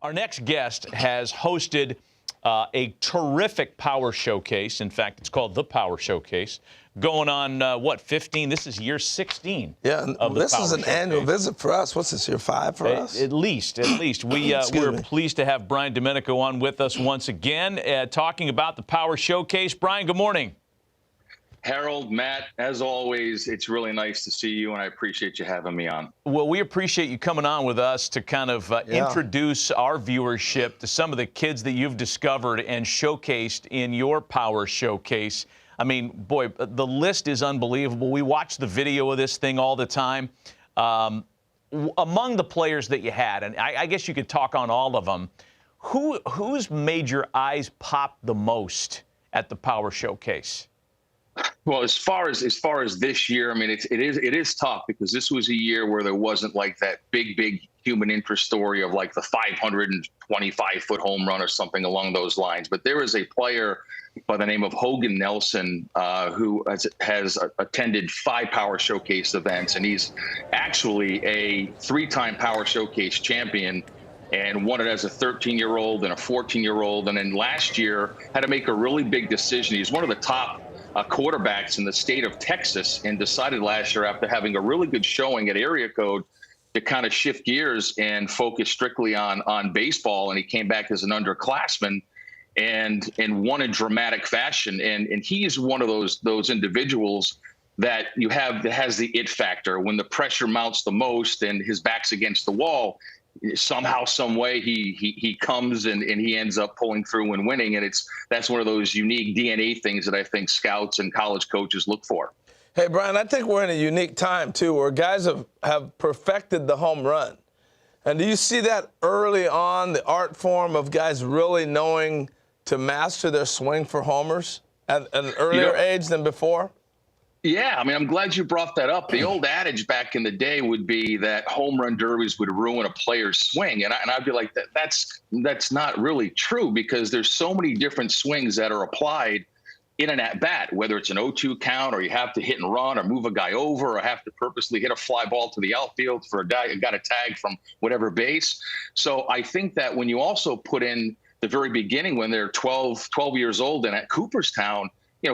Our next guest has hosted a terrific power showcase. In fact, it's called the Power Showcase. Going on, 15? This is year 16. Yeah, this is an annual visit for us. What's this, year 5 for us? At least. We're pleased to have Brian Domenico on with us once again, talking about the Power Showcase. Brian, good morning. Harold, Matt, as always, it's really nice to see you, and I appreciate you having me on. Well, we appreciate you coming on with us to kind of introduce our viewership to some of the kids that you've discovered and showcased in your Power Showcase. I mean, boy, the list is unbelievable. We watch the video of this thing all the time. Among the players that you had, and I guess you could talk on all of them, who's made your eyes pop the most at the Power Showcase? Well, as far as this year, I mean, it is tough because this was a year where there wasn't like that big human interest story of like the 525-foot home run or something along those lines. But there is a player by the name of Hogan Nelson who has attended 5 Power Showcase events, and he's actually a 3-time Power Showcase champion and won it as a 13-year-old and a 14-year-old. And then last year had to make a really big decision. He's one of the top quarterbacks in the state of Texas, and decided last year, after having a really good showing at area code, to kind of shift gears and focus strictly on baseball. And he came back as an underclassman and won in dramatic fashion. And he is one of those individuals that you have that has the it factor. When the pressure mounts the most and his back's against the wall, somehow, some way, he comes and he ends up pulling through and winning. And that's one of those unique DNA things that I think scouts and college coaches look for. Hey, Brian, I think we're in a unique time, too, where guys have perfected the home run. And do you see that early on, the art form of guys really knowing to master their swing for homers at an earlier age than before? Yeah, I mean, I'm glad you brought that up. The old adage back in the day would be that home run derbies would ruin a player's swing. And I'd be like, that's not really true, because there's so many different swings that are applied in an at-bat, whether it's an 0-2 count, or you have to hit and run, or move a guy over, or have to purposely hit a fly ball to the outfield for a guy who got a tag from whatever base. So I think that when you also put in the very beginning, when they're 12 years old and at Cooperstown,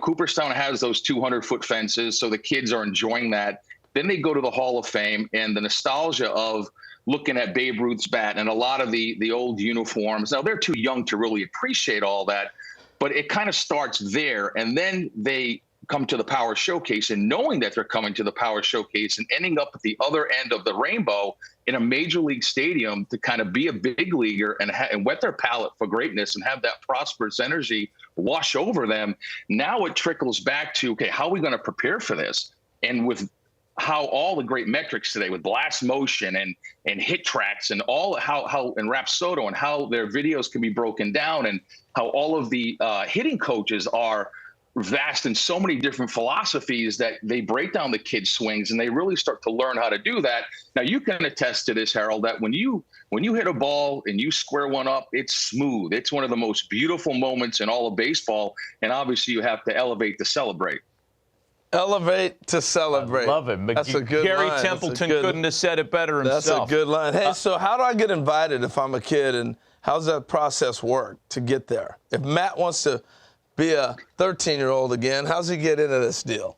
Cooperstown has those 200-foot fences, so the kids are enjoying that. Then they go to the Hall of Fame, and the nostalgia of looking at Babe Ruth's bat and a lot of the old uniforms. Now, they're too young to really appreciate all that, but it kind of starts there. And then they come to the Power Showcase, and knowing that they're coming to the Power Showcase and ending up at the other end of the rainbow in a major league stadium to kind of be a big leaguer and whet their palate for greatness and have that prosperous energy wash over them. Now it trickles back to, okay, how are we going to prepare for this? And with how all the great metrics today with blast motion and hit tracks and all how and Rapsodo and how their videos can be broken down, and how all of the hitting coaches are vast in so many different philosophies that they break down the kids' swings, and they really start to learn how to do that. Now, you can attest to this, Harold, that when you hit a ball and you square one up, it's smooth. It's one of the most beautiful moments in all of baseball, and obviously you have to elevate to celebrate. Elevate to celebrate. I love it. That's a good Gary line. Templeton couldn't have said it better himself. That's a good line. Hey, so how do I get invited if I'm a kid, and how's that process work to get there? If Matt wants to be a 13-year-old again, how's he get into this deal?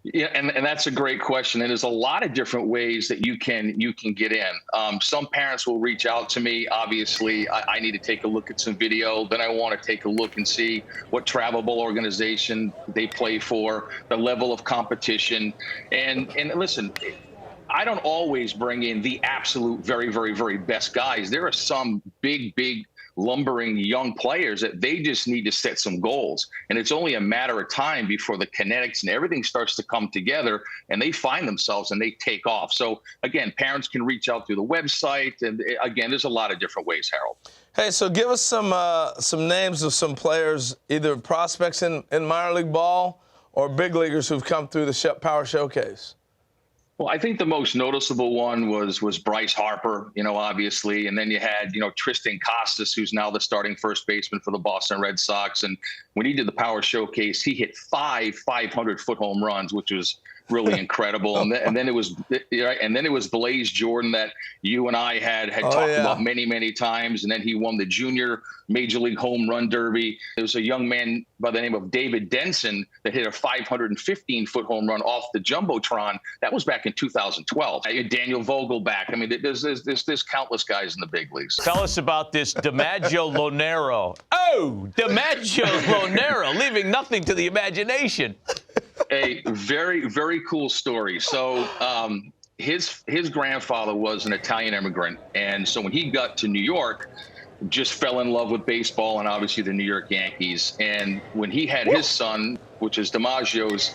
Yeah, and that's a great question. And there's a lot of different ways that you can get in. Some parents will reach out to me. Obviously, I need to take a look at some video. Then I want to take a look and see what travelable organization they play for, the level of competition. And listen, I don't always bring in the absolute very, very, very best guys. There are some big lumbering young players that they just need to set some goals. And it's only a matter of time before the kinetics and everything starts to come together, and they find themselves and they take off. So again, parents can reach out through the website. And again, there's a lot of different ways, Harold. Hey, so give us some names of some players, either prospects in minor league ball or big leaguers who've come through the Power Showcase. Well, I think the most noticeable one was Bryce Harper, obviously. And then you had, Tristan Costas, who's now the starting first baseman for the Boston Red Sox. And when he did the Power Showcase, he hit 5 500-foot home runs, which was really incredible. And then it was right, and then it was Blaze Jordan that you and I had talked about many times. And then he won the junior Major League Home Run Derby. There was a young man by the name of David Denson that hit a 515-foot home run off the jumbotron. That was back in 2012. Daniel Vogelback. I mean, there's countless guys in the big leagues. Tell us about this DiMaggio Lonero. Oh, DiMaggio Lonero, leaving nothing to the imagination. A very, very cool story. So his grandfather was an Italian immigrant. And so when he got to New York, just fell in love with baseball and obviously the New York Yankees. And when he had his son, which is DiMaggio's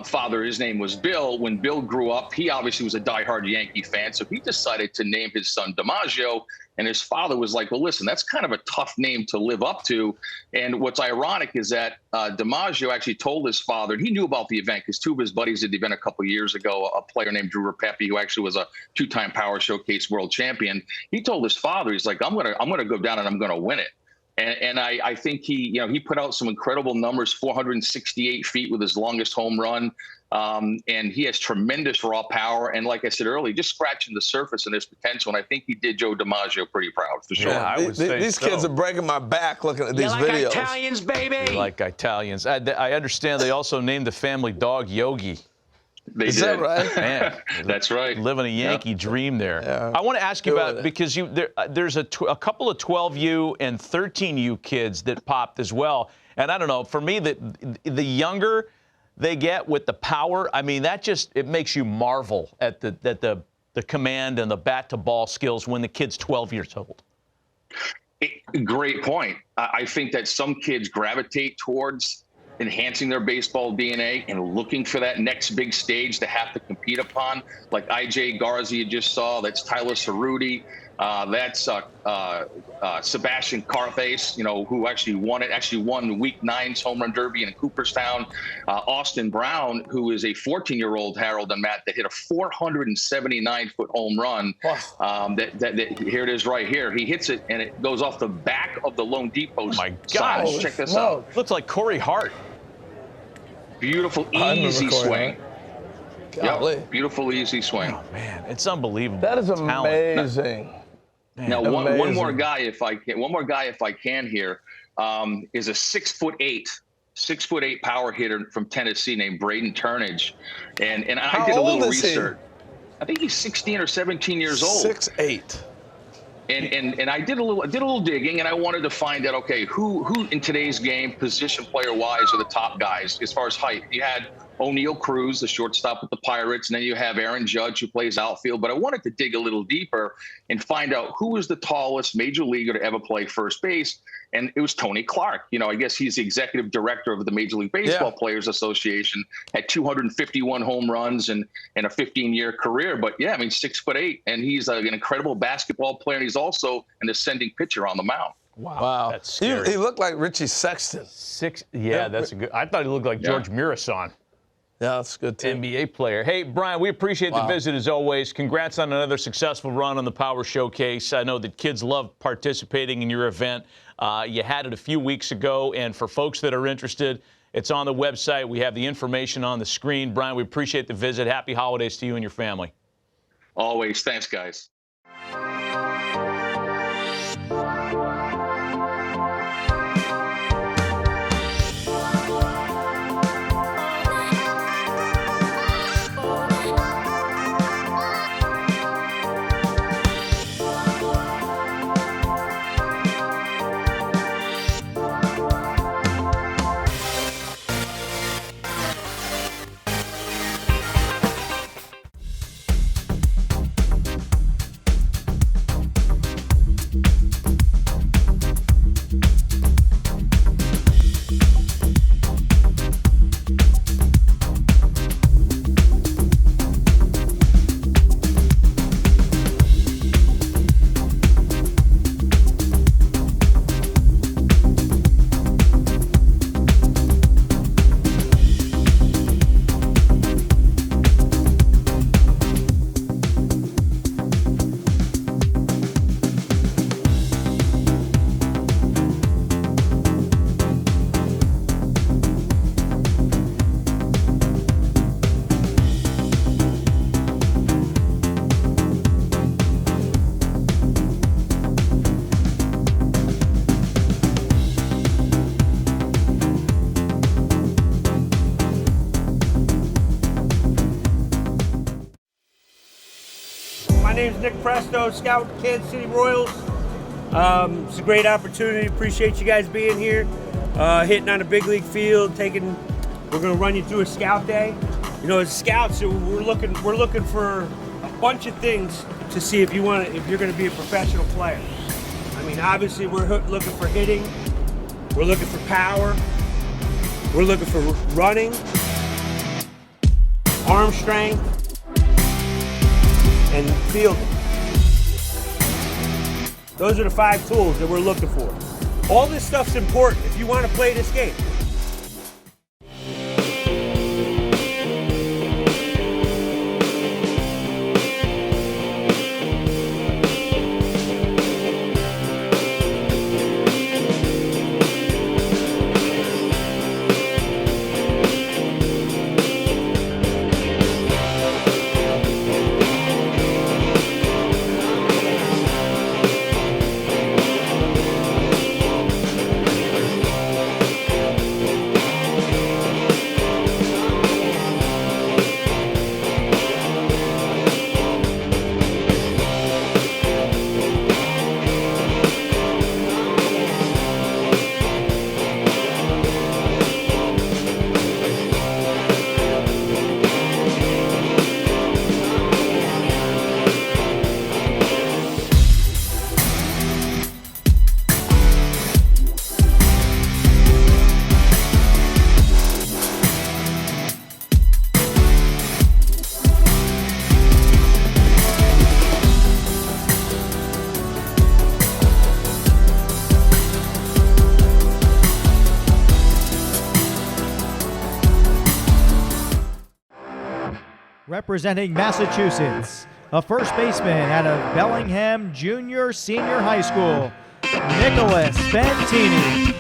father, his name was Bill. When Bill grew up, he obviously was a diehard Yankee fan. So he decided to name his son DiMaggio. And his father was like, well, listen, that's kind of a tough name to live up to. And what's ironic is that DiMaggio actually told his father, and he knew about the event because two of his buddies did the event a couple of years ago, a player named Drew Rapepi, who actually was a two-time Power Showcase world champion. He told his father, he's like, I'm gonna go down and I'm gonna win it. And I think he put out some incredible numbers, 468 feet with his longest home run. And he has tremendous raw power. And like I said earlier, just scratching the surface and his potential. And I think he did Joe DiMaggio pretty proud, for sure. Yeah, I would say these kids are breaking my back looking at these videos. Italians, baby. You like Italians. I understand they also named the family dog Yogi. Is that right? Man, that's right. Living a Yankee dream there. Yeah. I want to ask you about, because there's a couple of 12U and 13U kids that popped as well. And I don't know, for me, the younger they get with the power, I mean, it makes you marvel at the command and the bat to ball skills when the kid's 12 years old. Great point. I think that some kids gravitate towards enhancing their baseball DNA and looking for that next big stage to have to compete upon, like IJ Garza you just saw. That's Tyler Cerruti. That's Sebastian Carthace, who actually won Week 9's Home Run Derby in Cooperstown. Austin Brown, who is a 14-year-old, Harold and Matt, that hit a 479-foot home run. Wow. Here it is right here. He hits it, and it goes off the back of the loanDepot sign. Check this out. Looks like Corey Hart. Beautiful, easy swing. Yep. Beautiful, easy swing. Oh, man, it's unbelievable. That is amazing. Now, one more guy, if I can here, is a 6'8" power hitter from Tennessee named Braden Turnage, and I did a little research. I think he's 16 or 17 years old. 6'8". And I did a little digging, and I wanted to find out, okay, who in today's game, position player wise, are the top guys as far as height. You had O'Neal Cruz, the shortstop with the Pirates, and then you have Aaron Judge, who plays outfield. But I wanted to dig a little deeper and find out who was the tallest major leaguer to ever play first base. And it was Tony Clark. I guess he's the executive director of the Major League Baseball Players Association, had 251 home runs and a 15-year career. But, 6'8", and he's an incredible basketball player, and he's also an ascending pitcher on the mound. Wow. That's scary. He looked like Richie Sexton. That's a good. I thought he looked like George Mirasan. Yeah, that's good, too. NBA player. Hey, Brian, we appreciate the visit as always. Congrats on another successful run on the Power Showcase. I know that kids love participating in your event. You had it a few weeks ago, and for folks that are interested, it's on the website. We have the information on the screen. Brian, we appreciate the visit. Happy holidays to you and your family. Always. Thanks, guys. Nick Presto, Scout Kansas City Royals. It's a great opportunity. Appreciate you guys being here, hitting on a big league field. We're going to run you through a scout day. You know, as scouts, we're looking for a bunch of things to see if you're going to be a professional player. I mean, obviously, we're looking for hitting. We're looking for power. We're looking for running, arm strength, and fielding. Those are the 5 tools that we're looking for. All this stuff's important if you want to play this game. Representing Massachusetts, a first baseman out of Bellingham Junior Senior High School, Nicholas Fantini.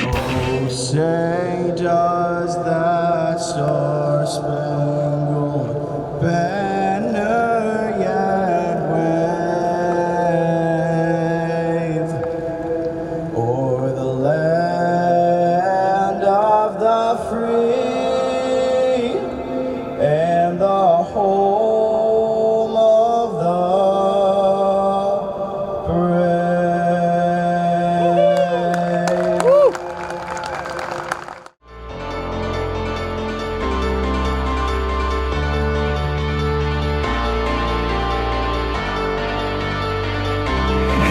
Oh, say does that star-spangled banner yet wave o'er the land of the free and the home of the brave? Woo!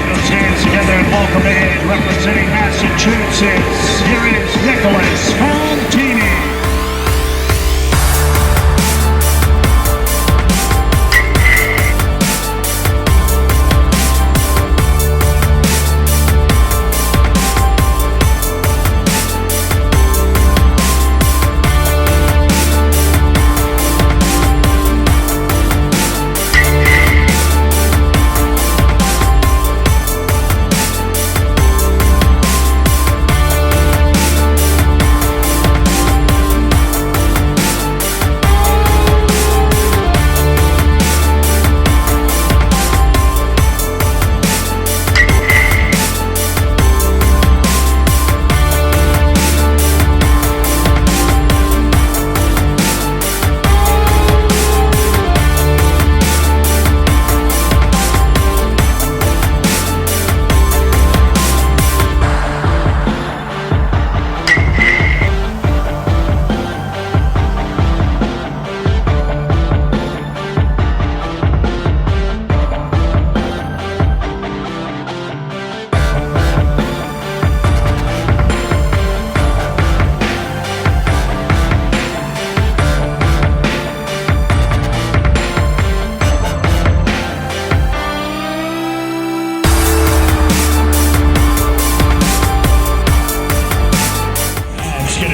Those hands together and welcome in, representing Massachusetts. Here is Nicholas Fantini.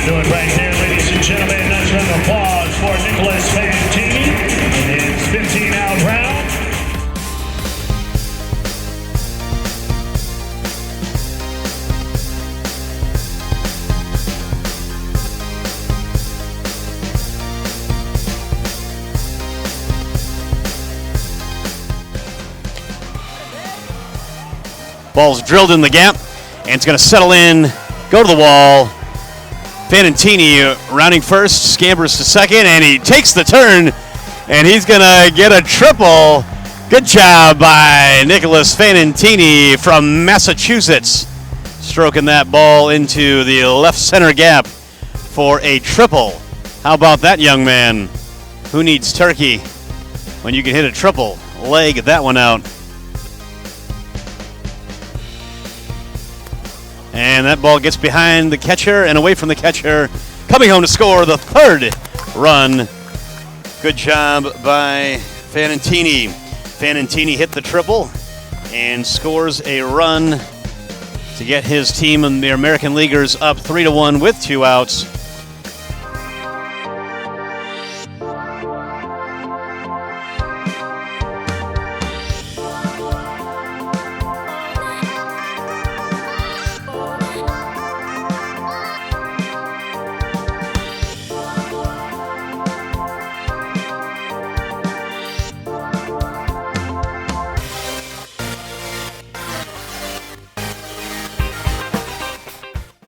Do it right there, ladies and gentlemen. Nice round of applause for Nicholas Fantini in his 15-out round. Ball's drilled in the gap, and it's going to settle in, go to the wall. Fantini rounding first, scampers to second, and he takes the turn, and he's going to get a triple. Good job by Nicholas Fantini from Massachusetts, stroking that ball into the left center gap for a triple. How about that, young man? Who needs turkey when you can hit a triple? Leg that one out. And that ball gets behind the catcher and away from the catcher. Coming home to score the third run. Good job by Fantini. Fantini hit the triple and scores a run to get his team and the American Leaguers up 3-1 with 2 outs.